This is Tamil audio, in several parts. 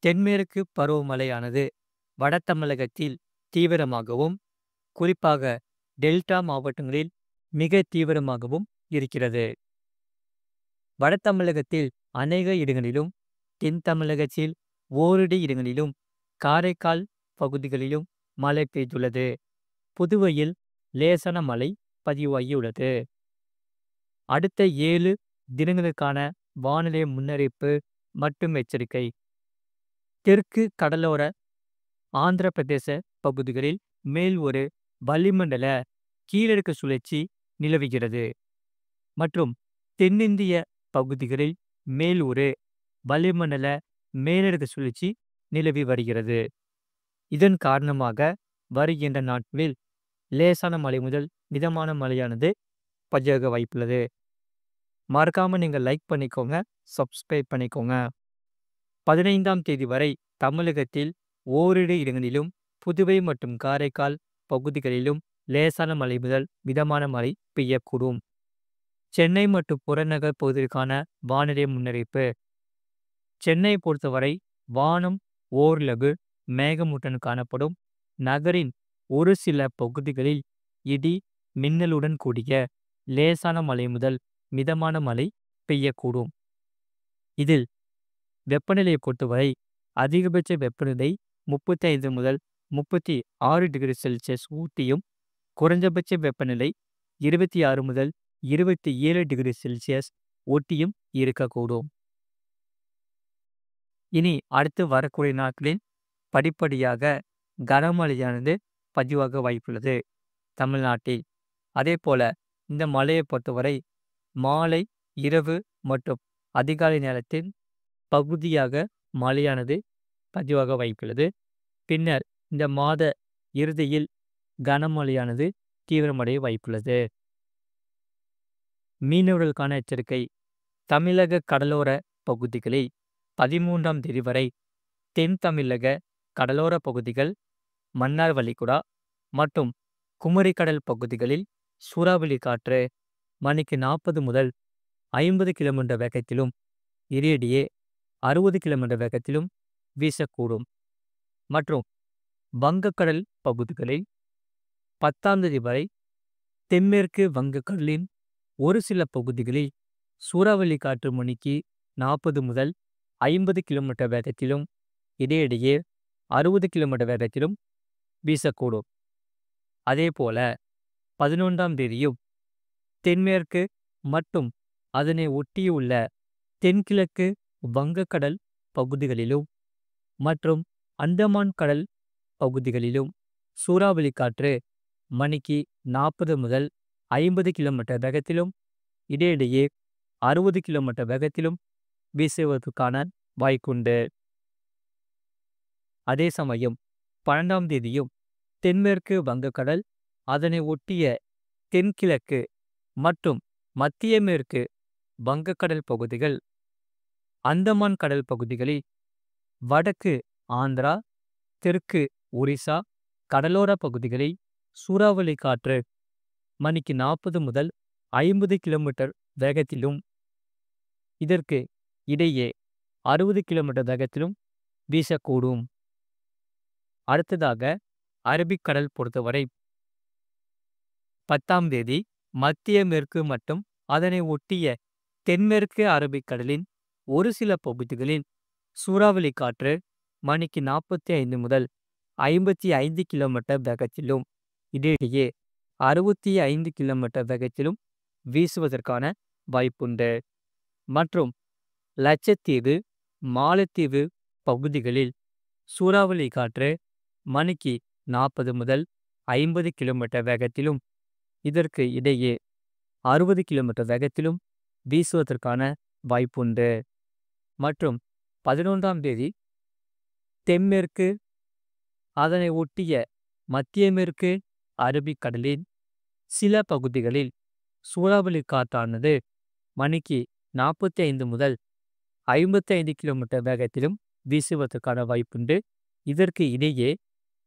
தென்மேற்கு பருவமழையானது வட தமிழகத்தில் தீவிரமாகவும், குறிப்பாக டெல்டா மாவட்டங்களில் மிக தீவிரமாகவும் இருக்கிறது. வட தமிழகத்தில் அநேக இடங்களிலும், தென் தமிழகத்தில் ஓரிரு இடங்களிலும், காரைக்கால் பகுதிகளிலும் மழை பெய்துள்ளது. புதுவையில் லேசான மழை பதிவாகியுள்ளது. அடுத்த 7 தினங்களுக்கான வானிலை முன்னறிவிப்பு மற்றும் எச்சரிக்கை. தெற்கு கடலோர ஆந்திர பிரதேச பகுதிகளில் மேல் ஒரு வளிமண்டல கீழடுக்கு சுழற்சி நிலவுகிறது மற்றும் தென்னிந்திய பகுதிகளில் மேல் ஒரு வளிமண்டல மேலடுக்கு சுழற்சி நிலவி வருகிறது. இதன் காரணமாக வருகின்ற நாட்களில் லேசான மழை முதல் மிதமான மழையானது பதிவாக வாய்ப்புள்ளது. மறக்காம நீங்க லைக் பண்ணிக்கோங்க, சப்ஸ்கிரைப் பண்ணிக்கோங்க. 15ஆம் தேதி வரை தமிழகத்தில் ஓரிரு இடங்களிலும், புதுவை மற்றும் காரைக்கால் பகுதிகளிலும் லேசான மழை முதல் மிதமான மழை பெய்யக்கூடும். சென்னை மற்றும் புறநகர் பகுதிகளுக்கான வானிலை முன்னறிவிப்பு. சென்னை பொறுத்தவரை வானம் ஓரளவு மேகமூட்டம் காணப்படும். நகரின் ஒரு சில பகுதிகளில் இடி மின்னலுடன் கூடிய லேசான மழை முதல் மிதமான மழை பெய்யக்கூடும். இதில் வெப்பநிலையை பொறுத்தவரை அதிகபட்ச வெப்பநிலை 35 முதல் 36 டிகிரி செல்சியஸ் ஊட்டியும், குறைந்தபட்ச வெப்பநிலை 26 முதல் 27 டிகிரி செல்சியஸ் ஒட்டியும் இருக்கக்கூடும். இனி அடுத்து வரக்கூடிய நாட்களில் படிப்படியாக கனமழையானது பதிவாக வாய்ப்புள்ளது தமிழ்நாட்டில். அதே போல இந்த மழையை பொறுத்தவரை மாலை, இரவு மற்றும் அதிகாலை நேரத்தில் பகுதியாக மழையானது பதிவாக வாய்ப்புள்ளது. பின்னர் இந்த மாத இறுதியில் கனமழையானது தீவிரமடைய வாய்ப்புள்ளது. மீனவர்களுக்கான எச்சரிக்கை. தமிழக கடலோர பகுதிகளில் 13ஆம் தேதி வரை தென் தமிழக கடலோர பகுதிகள், மன்னார் வளைகுடா மற்றும் குமரிக்கடல் பகுதிகளில் சூறாவளி காற்று மணிக்கு 40 முதல் 50 கிலோமீட்டர் வேகத்திலும், இடையிடையே 60 கிலோமீட்டர் வேகத்திலும் வீசக்கூடும். மற்றும் வங்கக்கடல் பகுதிகளில் 10ஆம் தேதி வரை தென்மேற்கு வங்கக்கடலின் ஒரு சில பகுதிகளில் சூறாவளி காற்று மணிக்கு 40 முதல் 50 கிலோமீட்டர் வேகத்திலும், இடையிடையே 60 கிலோமீட்டர் வேகத்திலும் வீசக்கூடும். அதேபோல 11ஆம் தேதியும் தென்மேற்கு மற்றும் அதனை ஒட்டியுள்ள தென்கிழக்கு வங்கக்கடல் பகுதிகளிலும் மற்றும் அந்தமான் கடல் பகுதிகளிலும் சூறாவளி காற்று மணிக்கு 40 முதல் 50 கிலோமீட்டர் வேகத்திலும், இடையிடையே 60 கிலோமீட்டர் வேகத்திலும் வீசுவதற்கான வாய்ப்புண்டு. அதே சமயம் 12ஆம் தேதியும் தென்மேற்கு வங்கக்கடல், அதனை ஒட்டிய தென்கிழக்கு மற்றும் மத்திய மேற்கு வங்கக்கடல் பகுதிகள், அந்தமான் கடல் பகுதிகளில், வடக்கு ஆந்திரா, தெற்கு ஒரிசா கடலோர பகுதிகளில் சூறாவளி காற்று மணிக்கு 40 முதல் 50 கிலோமீட்டர் வேகத்திலும், இதற்கு இடையே 60 கிலோமீட்டர் வேகத்திலும் வீசக்கூடும். அடுத்ததாக அரபிக்கடல் பொறுத்தவரை 10ஆம் தேதி மத்திய மேற்கு மற்றும் அதனை ஒட்டிய தென்மேற்கு அரபிக்கடலின் ஒரு சில பகுதிகளில் சூறாவளி காற்று மணிக்கு 45 முதல் 55 கிலோமீட்டர் வேகத்திலும், இடையிடையே 65 கிலோமீட்டர் வேகத்திலும் வீசுவதற்கான வாய்ப்புண்டு. மற்றும் லட்சத்தீவு, மாலத்தீவு பகுதிகளில் சூறாவளி காற்று மணிக்கு 40 முதல் 50 கிலோமீட்டர் வேகத்திலும், இதற்கு இடையே 60 கிலோமீட்டர் வேகத்திலும் வீசுவதற்கான வாய்ப்புண்டு. மற்றும் 11ஆம் தேதி தென்மேற்கு அதனை ஒட்டிய மத்திய மேற்கு அரபிக்கடலின் சில பகுதிகளில் சூறாவளி காற்றானது மணிக்கு 45 முதல் 55 கிலோமீட்டர் வேகத்திலும் வீசுவதற்கான வாய்ப்புண்டு. இதற்கு இடையே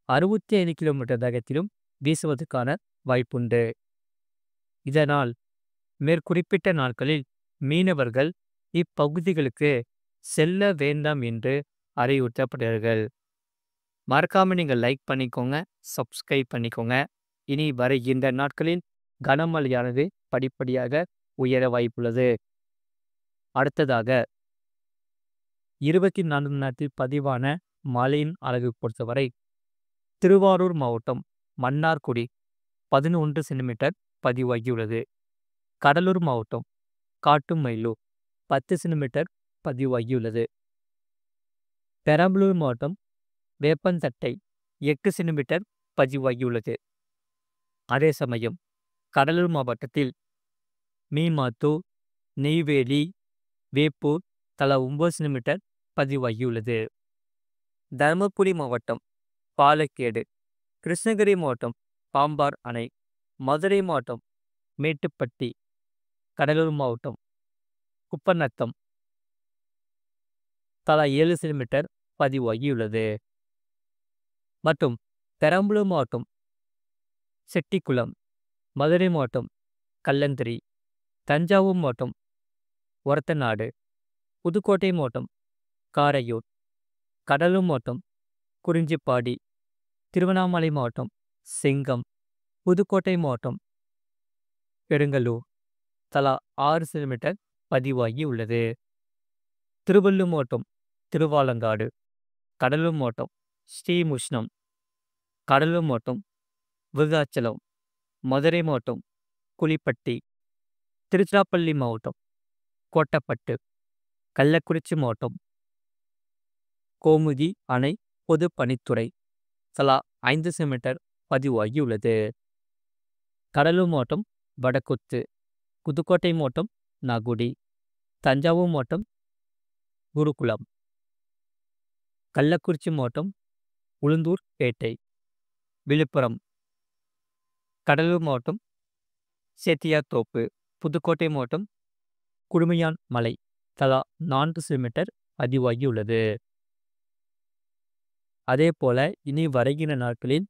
65 கிலோமீட்டர் வேகத்திலும் வீசுவதற்கான வாய்ப்புண்டு. இதனால் மேற்குறிப்பிட்ட நாட்களில் மீனவர்கள் இப்பகுதிகளுக்கு செல்ல வேண்டாம் என்று அறிவுறுத்தப்படுகிறார்கள். மறக்காம நீங்க லைக் பண்ணிக்கோங்க, சப்ஸ்கிரைப் பண்ணிக்கோங்க. இனி வருகின்ற நாட்களில் கனமழையானது படிப்படியாக உயர வாய்ப்புள்ளது. அடுத்ததாக 24 மணி நேரத்தில் பதிவான மழையின் அளவு பொறுத்தவரை திருவாரூர் மாவட்டம் மன்னார்குடி 11 சென்டிமீட்டர் பதிவாகியுள்ளது. கடலூர் மாவட்டம் காட்டுமயிலூர் 10 சென்டிமீட்டர் பதிவாகியுள்ளது. பெரம்பலூர் மாவட்டம் வேப்பந்தட்டை 8 சென்டிமீட்டர் பதிவாகியுள்ளது. அதே சமயம் கடலூர் மாவட்டத்தில் மீமாத்தூர், நெய்வேலி, வேப்பூர் தலா 9 சென்டிமீட்டர் பதிவாகியுள்ளது. தருமபுரி மாவட்டம் பாலக்கேடு, கிருஷ்ணகிரி மாவட்டம் பாம்பார் அணை, மதுரை மாவட்டம் மேட்டுப்பட்டி, கடலூர் மாவட்டம் குப்பநத்தம் தலா 7 சென்டிமீட்டர் பதிவாகியுள்ளது. மற்றும் பெரம்பலூர் மாவட்டம் செட்டிக்குளம், மதுரை மாவட்டம் கல்லந்திரி, தஞ்சாவூர் மாவட்டம் ஒரத்தநாடு, புதுக்கோட்டை மாவட்டம் காரையூர், கடலூர் மாவட்டம் குறிஞ்சிப்பாடி, திருவண்ணாமலை மாவட்டம் செங்கம், புதுக்கோட்டை மாவட்டம் பெருங்கலூர் தலா 6 சென்டிமீட்டர் பதிவாகியுள்ளது. திருவள்ளூர் மாவட்டம் திருவாலங்காடு, கடலூர் மாவட்டம் ஸ்ரீமுஷ்ணம், கடலூர் மாவட்டம் விருதாச்சலம், மதுரை மாவட்டம் குளிப்பட்டி, திருச்சிராப்பள்ளி மாவட்டம் கோட்டப்பட்டு, கள்ளக்குறிச்சி மாவட்டம் கோமுதி அணை பொதுப்பணித்துறை தலா 5 சென்டிமீட்டர் பதிவாகியுள்ளது. கடலூர் மாவட்டம் வடக்குத்து, புதுக்கோட்டை மாவட்டம் நாகுடி, தஞ்சாவூர் மாவட்டம் குருகுலம், கள்ளக்குறிச்சி மாவட்டம் உளுந்தூர் பேட்டை, விழுப்புரம், கடலூர் மாவட்டம் சேத்தியாத்தோப்பு, புதுக்கோட்டை மாவட்டம் குடுமியான் மலை தலா 4 சென்டிமீட்டர் பதிவாகியுள்ளது. அதே போல இனி வருகின்ற நாட்களில்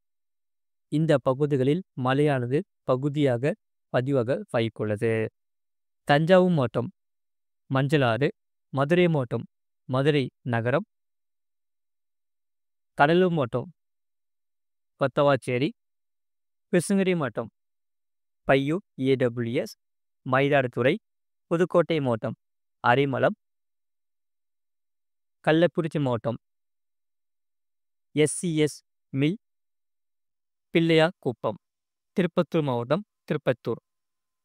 இந்த பகுதிகளில் மழையானது பகுதியாக பதிவாக வாய்ப்புள்ளது. தஞ்சாவூர் மாவட்டம் மஞ்சளாறு, மதுரை மாவட்டம் மதுரை நகரம், கடலூர் மாவட்டம் கொத்தவாச்சேரி, கிருஷ்ணகிரி மாவட்டம் பையூர் ஏடபிள்யூஎஸ், மயிலாடுதுறை, புதுக்கோட்டை மாவட்டம் அரிமளம், கள்ளக்குறிச்சி மாவட்டம் எஸ்சிஎஸ் மில், பிள்ளையார் குப்பம், திருப்பத்தூர் மாவட்டம் திருப்பத்தூர்,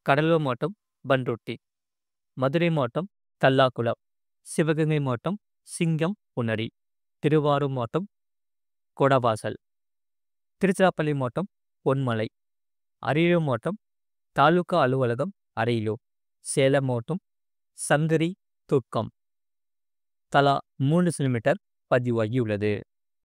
கடலூர் மாவட்டம் பண்ருட்டி, மதுரை மாவட்டம் தல்லாக்குளம், சிவகங்கை மாவட்டம் சிங்கம் புனரி, திருவாரூர் மாவட்டம் கொடவாசல், திருச்சிராப்பள்ளி மாவட்டம் பொன்மலை, அரியலூர் மாவட்டம் தாலுகா அலுவலகம் அரியலூர், சேலம் மாவட்டம் சங்கரி துர்க்கம் தலா 3 சென்டிமீட்டர் பதிவாகியுள்ளது.